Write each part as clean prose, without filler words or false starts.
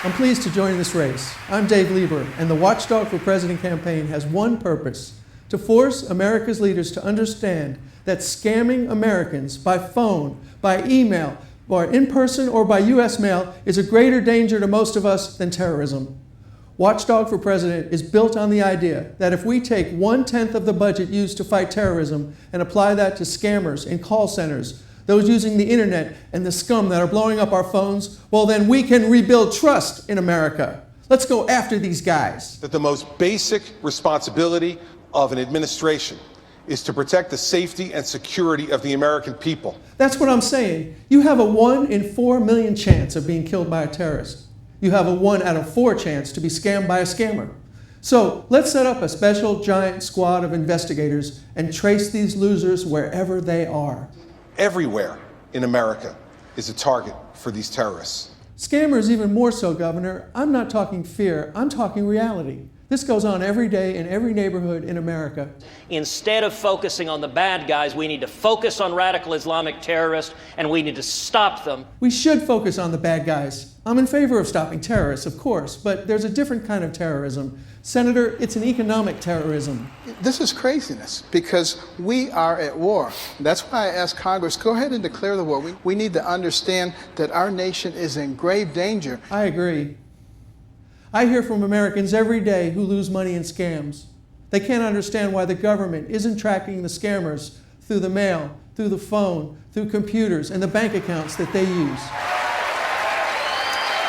I'm pleased to join this race. I'm Dave Lieber, and the Watchdog for President campaign has one purpose: to force America's leaders to understand that scamming Americans by phone, by email, or in person or by U.S. mail is a greater danger to most of us than terrorism. Watchdog for President is built on the idea that if we take 1/10 of the budget used to fight terrorism and apply that to scammers in call centers, those using the internet and the scum that are blowing up our phones, well then we can rebuild trust in America. Let's go after these guys. That the most basic responsibility of an administration is to protect the safety and security of the American people. That's what I'm saying. You have a 1 in 4 million chance of being killed by a terrorist. You have a 1 out of 4 chance to be scammed by a scammer. So let's set up a special giant squad of investigators and trace these losers wherever they are. Everywhere in America is a target for these terrorists. Scammers even more so, Governor. I'm not talking fear, I'm talking reality. This goes on every day in every neighborhood in America. Instead of focusing on the bad guys, we need to focus on radical Islamic terrorists, and we need to stop them. We should focus on the bad guys. I'm in favor of stopping terrorists, of course, but there's a different kind of terrorism. Senator, it's an economic terrorism. This is craziness because we are at war. That's why I asked Congress, go ahead and declare the war. We need to understand that our nation is in grave danger. I agree. I hear from Americans every day who lose money in scams. They can't understand why the government isn't tracking the scammers through the mail, through the phone, through computers, and the bank accounts that they use.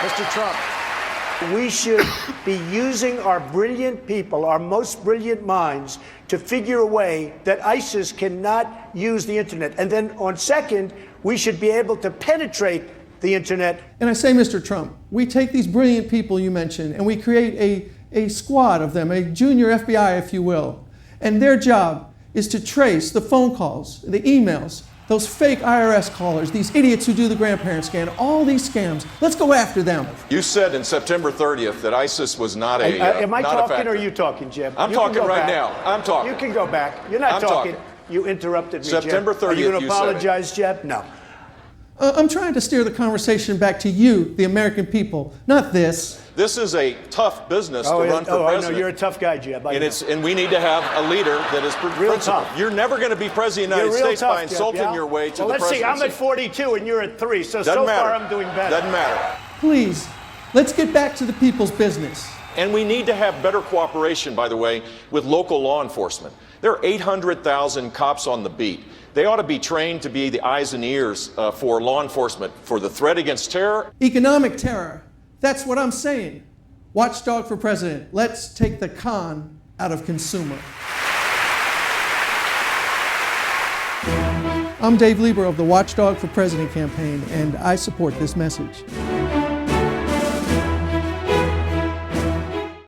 Mr. Trump, we should be using our brilliant people, our most brilliant minds, to figure a way that ISIS cannot use the internet. And then on second, we should be able to penetrate the internet. And I say, Mr. Trump, we take these brilliant people you mentioned and we create a squad of them, a junior FBI, if you will. And their job is to trace the phone calls, the emails, those fake IRS callers, these idiots who do the grandparent scan, all these scams. Let's go after them. You said in September 30th that ISIS was not a Am I not talking or are you talking, Jim? I'm talking right now. I'm talking. You can go back. You're not talking. You interrupted me, September 30th, Jim. Are you going to you said it. apologize, Jeb? No. I'm trying to steer the conversation back to you, the American people, not this. This is a tough business to run for president. I know. You're a tough guy, Jeb. And we need to have a leader that is real principled. tough. You're never going to be president of the United States by insulting your way to the presidency. Let's see. I'm at 42 and you're at 3, so Doesn't matter. far I'm doing better. Doesn't matter. Please, let's get back to the people's business. And we need to have better cooperation, by the way, with local law enforcement. There are 800,000 cops on the beat. They ought to be trained to be the eyes and ears for law enforcement for the threat against terror. Economic terror. That's what I'm saying. Watchdog for President. Let's take the con out of consumer. I'm Dave Lieber of the Watchdog for President campaign, and I support this message.